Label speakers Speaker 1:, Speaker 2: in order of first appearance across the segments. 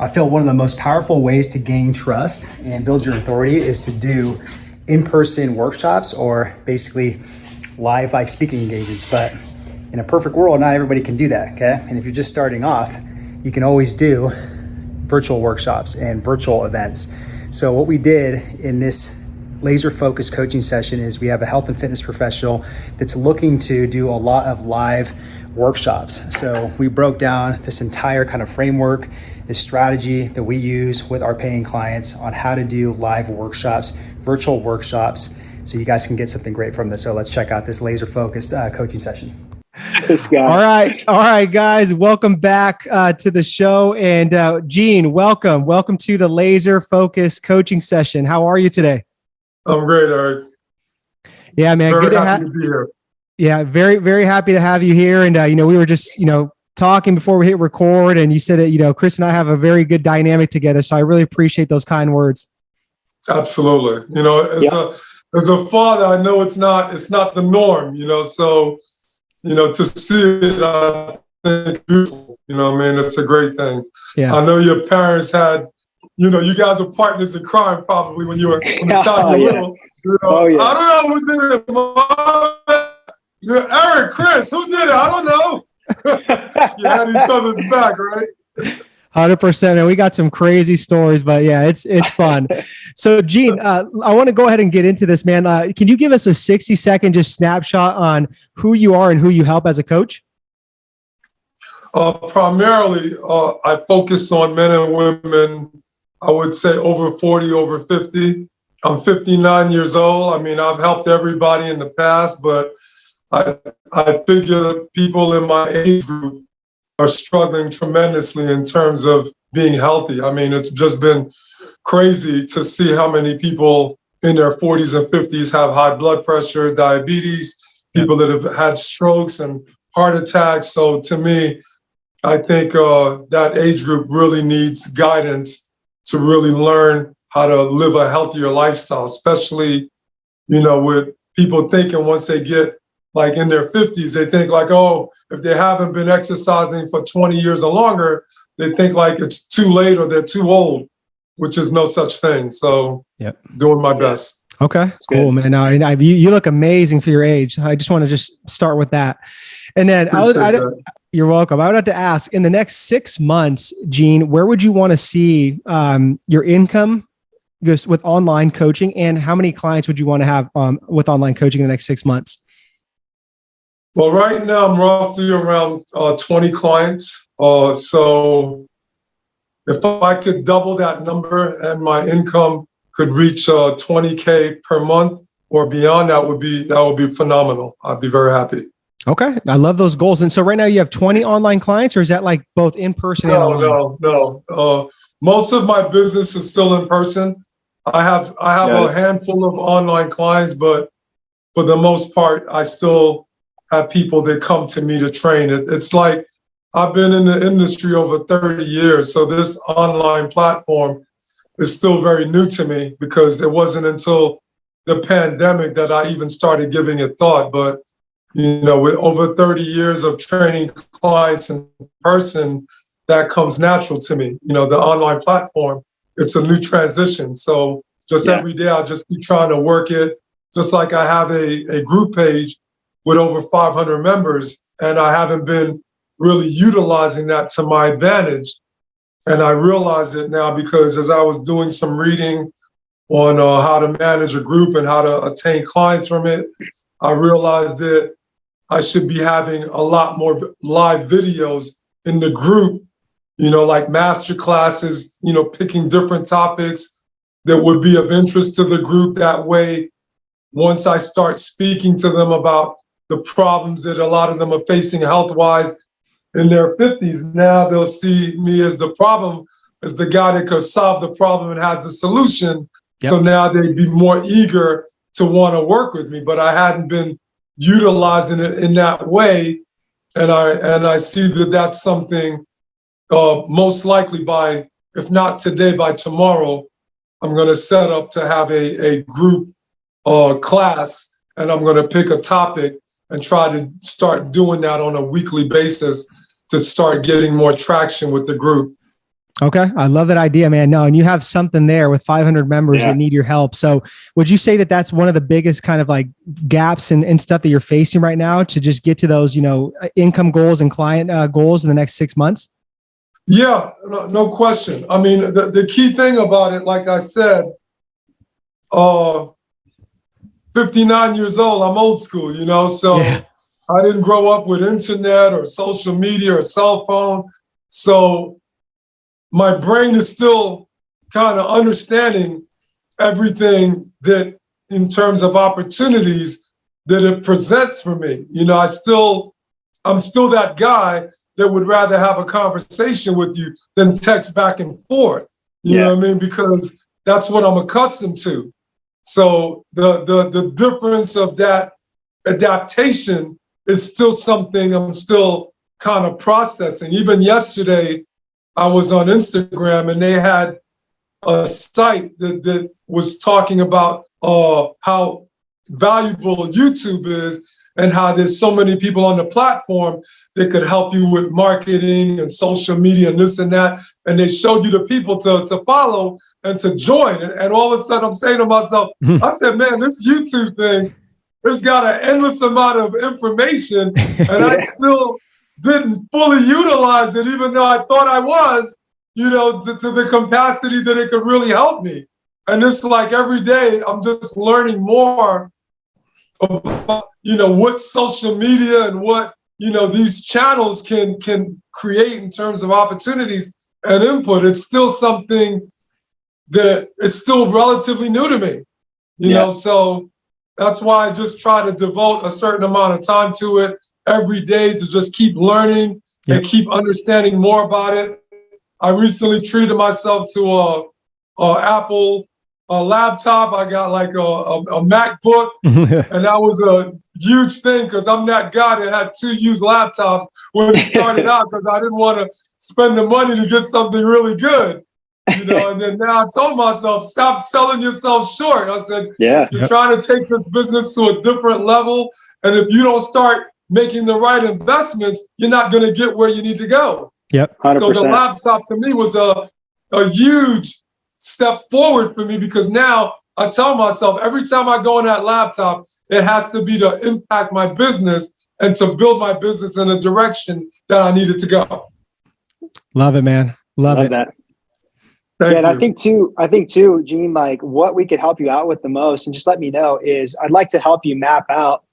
Speaker 1: I feel one of the most powerful ways to gain trust and build your authority is to do in-person workshops or basically live like speaking engagements. But in a perfect world, not everybody can do that, okay? And if you're just starting off, you can always do virtual workshops and virtual events. So what we did in this laser focused coaching session is we have a health and fitness professional that's looking to do a lot of live workshops. So we broke down this entire kind of framework, this strategy that we use with our paying clients on how to do live workshops, virtual workshops, so you guys can get something great from this. So let's check out this laser focused coaching session.
Speaker 2: This guy.
Speaker 3: All right, guys, welcome back to the show. And Gene, welcome to the laser focused coaching session. How are you today?
Speaker 4: I'm great, Eric.
Speaker 3: Yeah, man.
Speaker 4: Very happy to be here.
Speaker 3: Yeah, very, very happy to have you here. And, we were just, talking before we hit record, and you said that, Chris and I have a very good dynamic together. So I really appreciate those kind words.
Speaker 4: Absolutely. As a father, I know it's not the norm, so, to see it, I think beautiful, it's a great thing.
Speaker 3: Yeah.
Speaker 4: I know your parents had, you guys were partners in crime probably when the time you were little. I don't know who did it. Eric, Chris, who did it? I don't know. You had each other's back, right?
Speaker 3: 100%. And we got some crazy stories, but yeah, it's fun. So Gene, I want to go ahead and get into this, man. Can you give us a 60-second just snapshot on who you are and who you help as a coach?
Speaker 4: Primarily, I focus on men and women, I would say over 40, over 50. I'm 59 years old. I mean, I've helped everybody in the past, but I figure people in my age group are struggling tremendously in terms of being healthy. I mean, it's just been crazy to see how many people in their 40s and 50s have high blood pressure, diabetes, people that have had strokes and heart attacks. So to me, I think that age group really needs guidance to really learn how to live a healthier lifestyle, especially, with people thinking once they get like in their 50s, they think like, oh, if they haven't been exercising for 20 years or longer, they think like it's too late or they're too old, which is no such thing. So doing my best.
Speaker 3: Okay, cool, man. You look amazing for your age. I just want to just start with that. And then you're welcome. I would have to ask, in the next 6 months, Gene, where would you want to see your income just with online coaching, and how many clients would you want to have with online coaching in the next 6 months?
Speaker 4: Well, right now I'm roughly around 20 clients. So if I could double that number and my income could reach 20K per month or beyond, that would be phenomenal. I'd be very happy.
Speaker 3: Okay. I love those goals. And so right now you have 20 online clients, or is that like both in person and online?
Speaker 4: No. Most of my business is still in person. I have a handful of online clients, but for the most part, I still have people that come to me to train. It's like I've been in the industry over 30 years, so this online platform is still very new to me because it wasn't until the pandemic that I even started giving it thought. But with over 30 years of training clients in person, that comes natural to me. The online platform, it's a new transition. So every day I just keep trying to work it. Just like I have a group page with over 500 members, and I haven't been really utilizing that to my advantage. And I realize it now because as I was doing some reading on how to manage a group and how to attain clients from it, I realized that I should be having a lot more live videos in the group, like master classes, picking different topics that would be of interest to the group. That way, once I start speaking to them about the problems that a lot of them are facing health-wise in their 50s, now they'll see me as the problem, as the guy that could solve the problem and has the solution. Yep. So now they'd be more eager to want to work with me, but I hadn't been utilizing it in that way. And I see that that's something most likely by, if not today, by tomorrow, I'm going to set up to have a group class, and I'm going to pick a topic and try to start doing that on a weekly basis to start getting more traction with the group.
Speaker 3: Okay. I love that idea, man. No, and you have something there with 500 members that need your help. So would you say that that's one of the biggest kind of like gaps and stuff that you're facing right now to just get to those, income goals and client goals in the next 6 months?
Speaker 4: Yeah, no question. I mean, the key thing about it, like I said, 59 years old, I'm old school, so I didn't grow up with internet or social media or cell phone. So my brain is still kind of understanding everything that in terms of opportunities that it presents for me. I'm still that guy that would rather have a conversation with you than text back and forth. You know what I mean? Because that's what I'm accustomed to. So the difference of that adaptation is still something I'm still kind of processing. Even yesterday, I was on Instagram and they had a site that was talking about how valuable YouTube is and how there's so many people on the platform that could help you with marketing and social media and this and that. And they showed you the people to follow and to join. And all of a sudden I'm saying to myself, I said, man, this YouTube thing has got an endless amount of information and I still didn't fully utilize it, even though I thought I was, to the capacity that it could really help me. And it's like every day I'm just learning more about, what social media and what, these channels can create in terms of opportunities and input. It's still something that it's still relatively new to me, so that's why I just try to devote a certain amount of time to it every day to just keep learning and keep understanding more about it. I recently treated myself to a Apple laptop. I got like a MacBook, and that was a huge thing because I'm that guy that had 2 used laptops when it started out because I didn't want to spend the money to get something really good. And then now I told myself, stop selling yourself short. I said, you're trying to take this business to a different level. And if you don't start making the right investments, you're not going to get where you need to go.
Speaker 2: 100%.
Speaker 4: So the laptop to me was a huge step forward for me because now I tell myself every time I go on that laptop, it has to be to impact my business and to build my business in a direction that I needed to go.
Speaker 3: Love it, man. Love it.
Speaker 2: That.
Speaker 4: Thank
Speaker 2: and
Speaker 4: you.
Speaker 2: I think too, Gene, like what we could help you out with the most, and just let me know, is I'd like to help you map out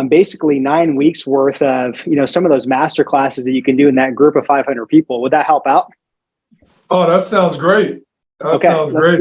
Speaker 2: basically 9 weeks worth of, some of those master classes that you can do in that group of 500 people. Would that help out?
Speaker 4: Oh, that sounds great. That sounds great.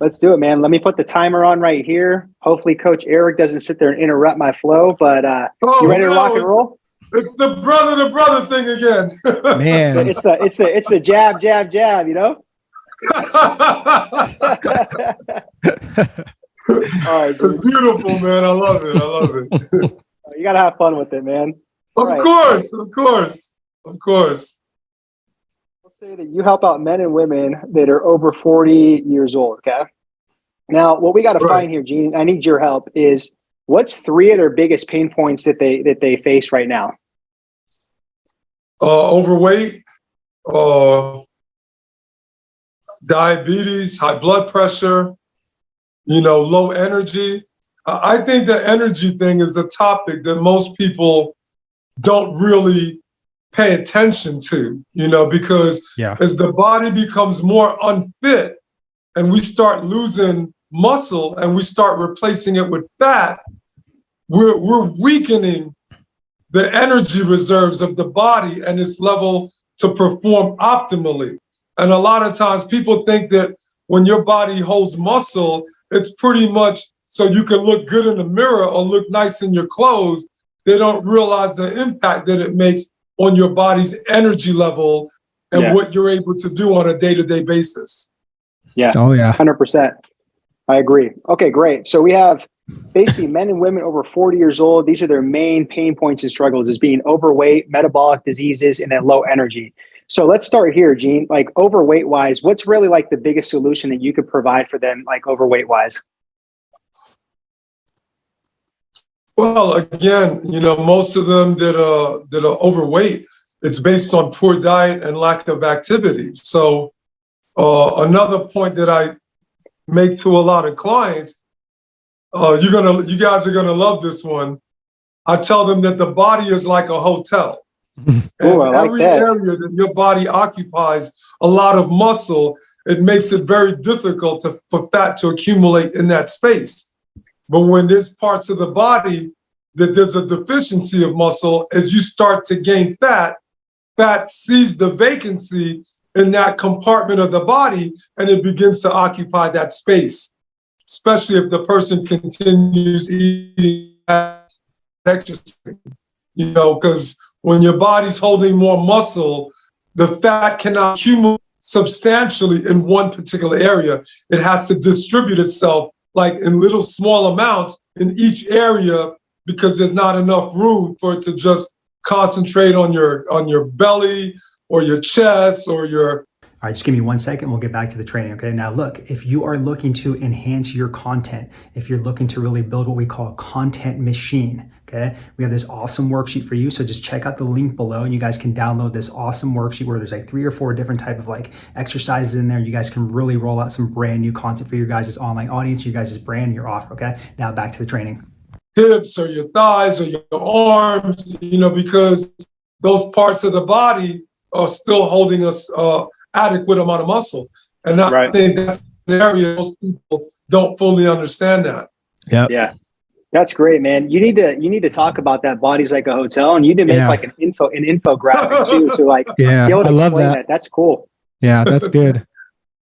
Speaker 2: Let's do it, man. Let me put the timer on right here. Hopefully Coach Eric doesn't sit there and interrupt my flow, but you ready to rock and roll?
Speaker 4: It's the brother thing again.
Speaker 3: Man.
Speaker 2: It's a jab, jab, jab,
Speaker 4: All right, it's beautiful, man. I love it.
Speaker 2: You got to have fun with it, man.
Speaker 4: Of course.
Speaker 2: Let's say that you help out men and women that are over 40 years old, okay? Now, what we got to find here, Gene, I need your help, is what's 3 of their biggest pain points that they face right now?
Speaker 4: Overweight, diabetes, high blood pressure, low energy. I think the energy thing is a topic that most people don't really pay attention to, because as the body becomes more unfit and we start losing muscle and we start replacing it with fat, we're weakening the energy reserves of the body and its level to perform optimally. And a lot of times people think that when your body holds muscle, it's pretty much so you can look good in the mirror or look nice in your clothes. They don't realize the impact that it makes on your body's energy level and what you're able to do on a day-to-day basis.
Speaker 2: Yeah.
Speaker 3: Oh, yeah.
Speaker 2: 100%. I agree. Okay, great. So we have basically men and women over 40 years old. These are their main pain points and struggles, is being overweight, metabolic diseases, and then low energy. So let's start here, Gene. Like overweight wise, what's really like the biggest solution that you could provide for them, like overweight wise?
Speaker 4: Well, again, most of them that are overweight, it's based on poor diet and lack of activity. So another point that I make to a lot of clients, you guys are gonna love this one. I tell them that the body is like a hotel. And
Speaker 2: I like
Speaker 4: every
Speaker 2: that.
Speaker 4: area that your body occupies a lot of muscle, it makes it very difficult for fat to accumulate in that space. But when there's parts of the body that there's a deficiency of muscle, as you start to gain fat, fat sees the vacancy in that compartment of the body and it begins to occupy that space, especially if the person continues eating exercise, because when your body's holding more muscle, the fat cannot accumulate substantially in one particular area. It has to distribute itself like in little small amounts in each area because there's not enough room for it to just concentrate on your belly or your chest or your.
Speaker 1: All right, just give me 1 second. We'll get back to the training. Okay. Now look, if you are looking to enhance your content, if you're looking to really build what we call a content machine, okay, we have this awesome worksheet for you. So just check out the link below and you guys can download this awesome worksheet where there's like 3 or 4 different type of like exercises in there. You guys can really roll out some brand new content for your guys' online audience, you guys' brand, your offer. Okay. Now back to the training.
Speaker 4: Hips or your thighs or your arms, because those parts of the body are still holding us adequate amount of muscle. And I think that's an area most people don't fully understand that.
Speaker 2: Yeah. That's great, man. You need to talk about that. Body's like a hotel, and you need to make like an infographic too to like be able to explain that. That's cool.
Speaker 3: Yeah, that's good.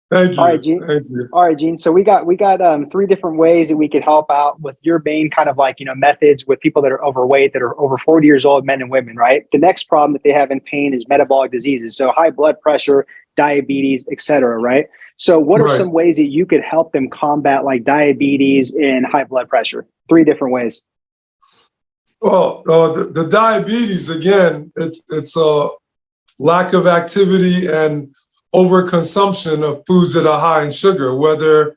Speaker 4: Thank you.
Speaker 2: All right, Gene.
Speaker 4: Thank you.
Speaker 2: All right, Gene. So we got 3 different ways that we could help out with your main kind of like, methods with people that are overweight, that are over 40 years old, men and women, right? The next problem that they have in pain is metabolic diseases. So high blood pressure, diabetes, et cetera, right? So what are some ways that you could help them combat like diabetes and high blood pressure? 3 different ways.
Speaker 4: Well, the diabetes, again, it's a lack of activity and overconsumption of foods that are high in sugar, whether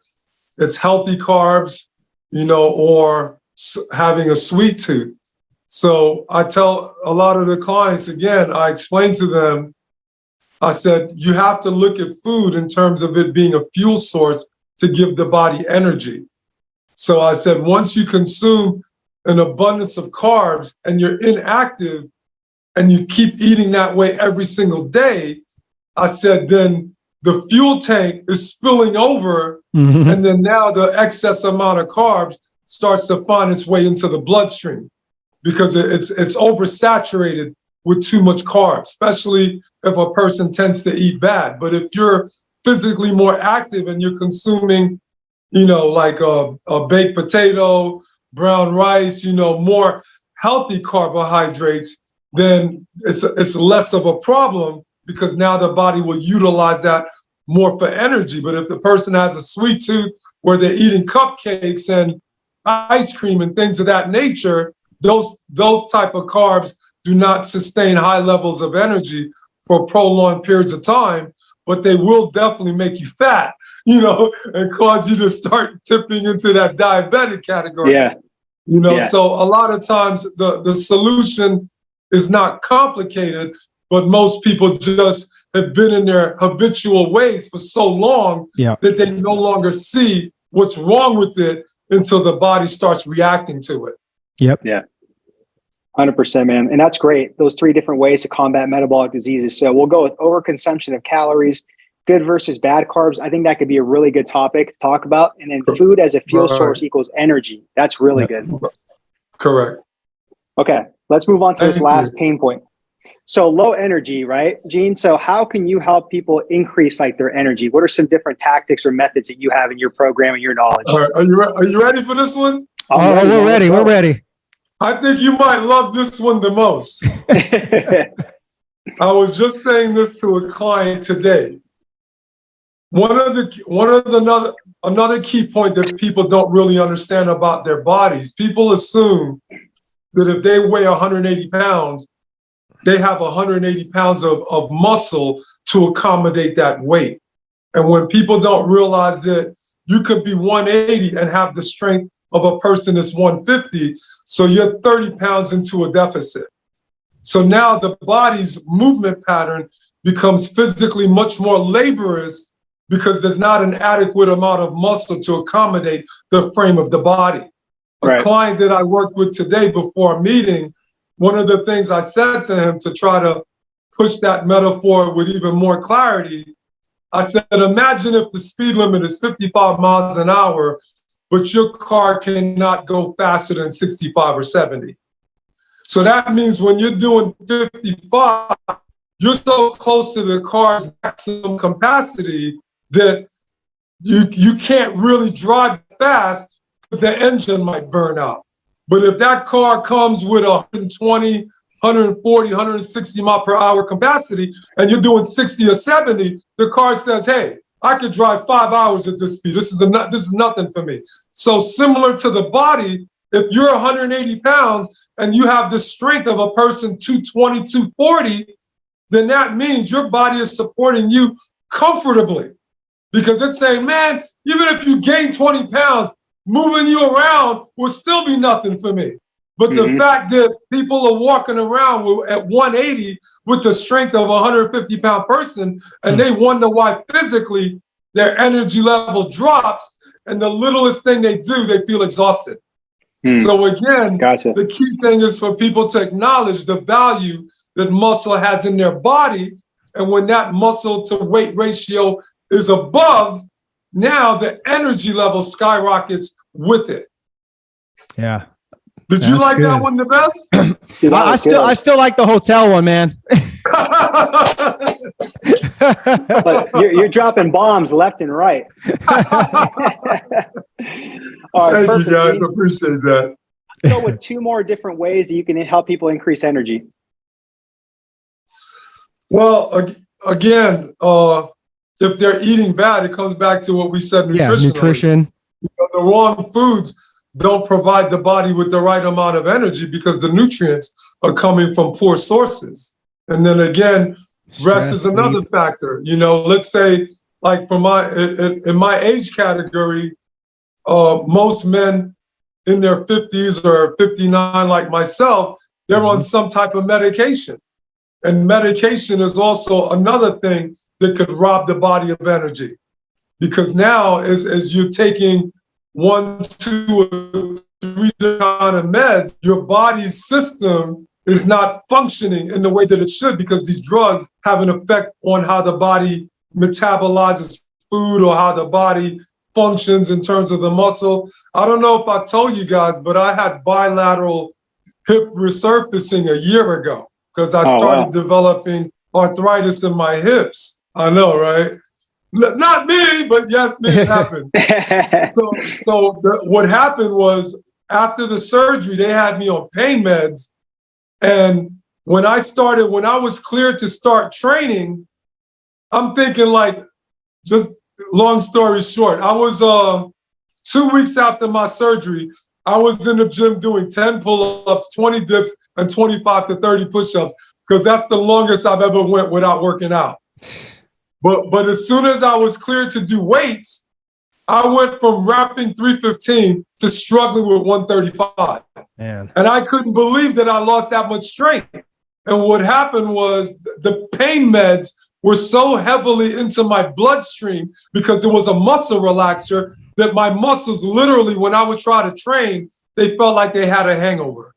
Speaker 4: it's healthy carbs, or having a sweet tooth. So I tell a lot of the clients, again, I explain to them, I said, you have to look at food in terms of it being a fuel source to give the body energy. So I said, once you consume an abundance of carbs and you're inactive and you keep eating that way every single day, I said, then the fuel tank is spilling over, and then now the excess amount of carbs starts to find its way into the bloodstream because it's oversaturated with too much carbs, especially if a person tends to eat bad. But if you're physically more active and you're consuming, like a baked potato, brown rice, more healthy carbohydrates, then it's less of a problem because now the body will utilize that more for energy. But if the person has a sweet tooth where they're eating cupcakes and ice cream and things of that nature, those type of carbs do not sustain high levels of energy for prolonged periods of time, but they will definitely make you fat, and cause you to start tipping into that diabetic category. So a lot of times the solution is not complicated, but most people just have been in their habitual ways for so long that they no longer see what's wrong with it until the body starts reacting to it.
Speaker 2: Yeah. 100%, man. And that's great. Those 3 different ways to combat metabolic diseases. So we'll go with overconsumption of calories, good versus bad carbs. I think that could be a really good topic to talk about. And then food as a fuel source equals energy. That's really good.
Speaker 4: Correct.
Speaker 2: Okay. Let's move on to this last pain point. So low energy, right, Gene? So how can you help people increase like their energy? What are some different tactics or methods that you have in your program and your knowledge?
Speaker 4: All right. Are you ready for this one?
Speaker 3: We're ready. We're ready.
Speaker 4: I think you might love this one the most. I was just saying this to a client today. Another key point that people don't really understand about their bodies. People assume that if they weigh 180 pounds, they have 180 pounds of muscle to accommodate that weight. And when people don't realize that you could be 180 and have the strength of a person that's 150, so you're 30 pounds into a deficit. So now the body's movement pattern becomes physically much more laborious because there's not an adequate amount of muscle to accommodate the frame of the body. A client that I worked with today before a meeting, one of the things I said to him to try to push that metaphor with even more clarity, I said, imagine if the speed limit is 55 miles an hour, but your car cannot go faster than 65 or 70. So that means when you're doing 55, you're so close to the car's maximum capacity that you can't really drive fast because the engine might burn out. But if that car comes with 120, 140, 160 mile per hour capacity, and you're doing 60 or 70, the car says, hey, I could drive 5 hours at this speed. This is nothing for me. So similar to the body, if you're 180 pounds and you have the strength of a person 220, 240, then that means your body is supporting you comfortably. Because it's saying, man, even if you gain 20 pounds, moving you around will still be nothing for me. But the fact that people are walking around at 180 with the strength of a 150-pound person, and they wonder why physically their energy level drops, and the littlest thing they do, they feel exhausted. So again, the key thing is for people to acknowledge the value that muscle has in their body. And when that muscle to weight ratio is above, now the energy level skyrockets with it.
Speaker 3: Yeah.
Speaker 4: Did you like that one the best?
Speaker 3: Dude, I still like the hotel one, man.
Speaker 2: But you're dropping bombs left and right. All right,
Speaker 4: thank you guys, I appreciate that.
Speaker 2: Go with 2 more different ways that you can help people increase energy.
Speaker 4: Well, again, if they're eating bad, it comes back to what we said nutritionally.
Speaker 3: Yeah, nutrition.
Speaker 4: You know, the wrong foods don't provide the body with the right amount of energy because the nutrients are coming from poor sources. And then again, rest is another factor. You know, let's say like in my age category, most men in their 50s or 59 like myself, they're on some type of medication. And medication is also another thing that could rob the body of energy. Because now as you're taking 1, 2, or 3 kind of meds, your body's system is not functioning in the way that it should because these drugs have an effect on how the body metabolizes food or how the body functions in terms of the muscle. I don't know if I told you guys, but I had bilateral hip resurfacing a year ago because I started developing arthritis in my hips. I know, right? Not me, but yes, it happened. So what happened was after the surgery, they had me on pain meds. And when I was cleared to start training, I'm thinking like, just long story short, I was 2 weeks after my surgery, I was in the gym doing 10 pull-ups, 20 dips, and 25 to 30 push-ups, because that's the longest I've ever went without working out. But as soon as I was cleared to do weights, I went from rapping 315 to struggling with 135.
Speaker 3: Man.
Speaker 4: And I couldn't believe that I lost that much strength. And what happened was the pain meds were so heavily into my bloodstream because it was a muscle relaxer that my muscles literally, when I would try to train, they felt like they had a hangover.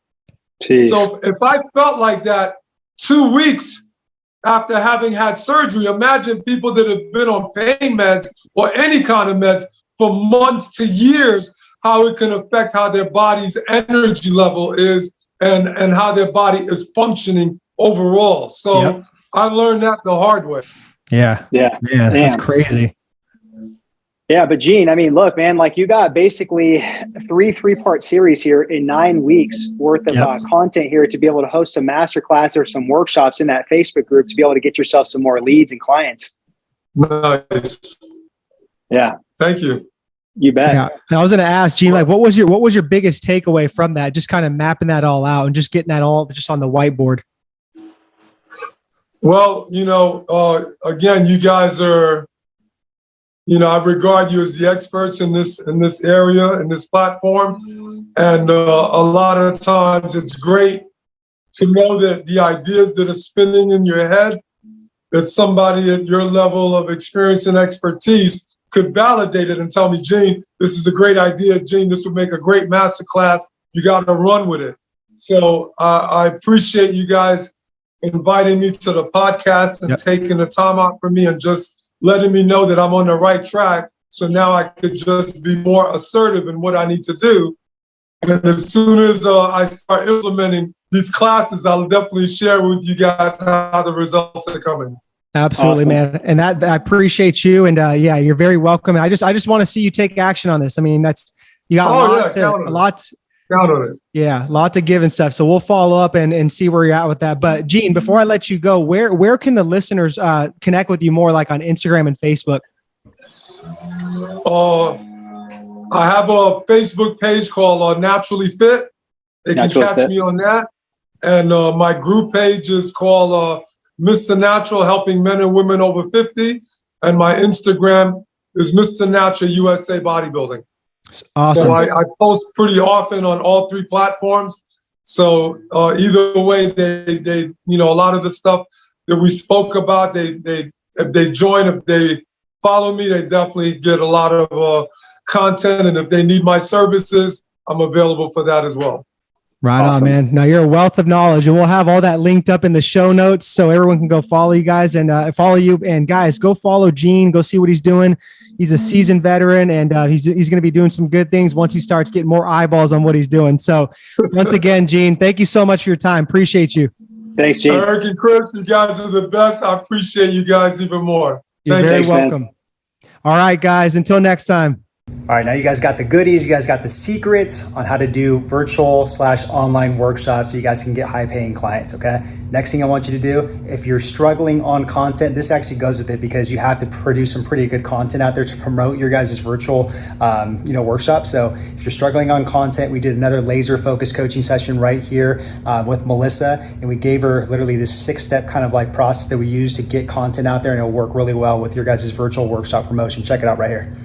Speaker 4: Jeez. So if I felt like that 2 weeks after having had surgery, imagine people that have been on pain meds or any kind of meds for months to years, how it can affect how their body's energy level is and how their body is functioning overall. So I learned that the hard way.
Speaker 3: Yeah. That's crazy.
Speaker 2: Yeah, but Gene, I mean, look, man, like you got basically three-part series here in 9 weeks worth of content here to be able to host some masterclass or some workshops in that Facebook group to be able to get yourself some more leads and clients.
Speaker 4: Nice.
Speaker 2: Yeah.
Speaker 4: Thank you.
Speaker 2: You bet.
Speaker 3: Yeah. And I was going to ask Gene, like, what was your biggest takeaway from that? Just kind of mapping that all out and just getting that all just on the whiteboard.
Speaker 4: Well, again, you guys are, I regard you as the experts in this area, in this platform. And a lot of times it's great to know that the ideas that are spinning in your head, that somebody at your level of experience and expertise could validate it and tell me, Gene, this is a great idea. Gene, this would make a great masterclass. You got to run with it. So I appreciate you guys inviting me to the podcast and taking the time out for me and just letting me know that I'm on the right track. So now I could just be more assertive in what I need to do. And as soon as I start implementing these classes, I'll definitely share with you guys how the results are coming.
Speaker 3: Absolutely, awesome, man. And that I appreciate you. And yeah, you're very welcome. I just want to see you take action on this. I mean, you got a lot.
Speaker 4: Count on it.
Speaker 3: Yeah, a lot to give and stuff. So we'll follow up and see where you're at with that. But Gene, before I let you go, where can the listeners connect with you more, like on Instagram and Facebook?
Speaker 4: I have a Facebook page called Naturally Fit. They can catch me on that. And my group page is called Mr. Natural, helping men and women over 50. And my Instagram is Mr. Natural USA Bodybuilding.
Speaker 3: Awesome.
Speaker 4: So I post pretty often on all three platforms. So either way, they a lot of the stuff that we spoke about, if they follow me, they definitely get a lot of content. And if they need my services, I'm available for that as well.
Speaker 3: Right on, man. Now you're a wealth of knowledge, and we'll have all that linked up in the show notes so everyone can go follow you guys and follow you. And guys, go follow Gene. Go see what he's doing. He's a seasoned veteran, and he's going to be doing some good things once he starts getting more eyeballs on what he's doing. So once again, Gene, thank you so much for your time. Appreciate you.
Speaker 2: Thanks, Gene.
Speaker 4: Eric and Chris, you guys are the best. I appreciate you guys even more.
Speaker 3: You're very welcome. Man. All right, guys, until next time.
Speaker 1: All right, now you guys got the goodies. You guys got the secrets on how to do virtual/online workshops so you guys can get high-paying clients, okay? Next thing I want you to do, if you're struggling on content, this actually goes with it because you have to produce some pretty good content out there to promote your guys' virtual workshop. So if you're struggling on content, we did another laser focused coaching session right here with Melissa, and we gave her literally this 6-step kind of like process that we use to get content out there, and it'll work really well with your guys' virtual workshop promotion. Check it out right here.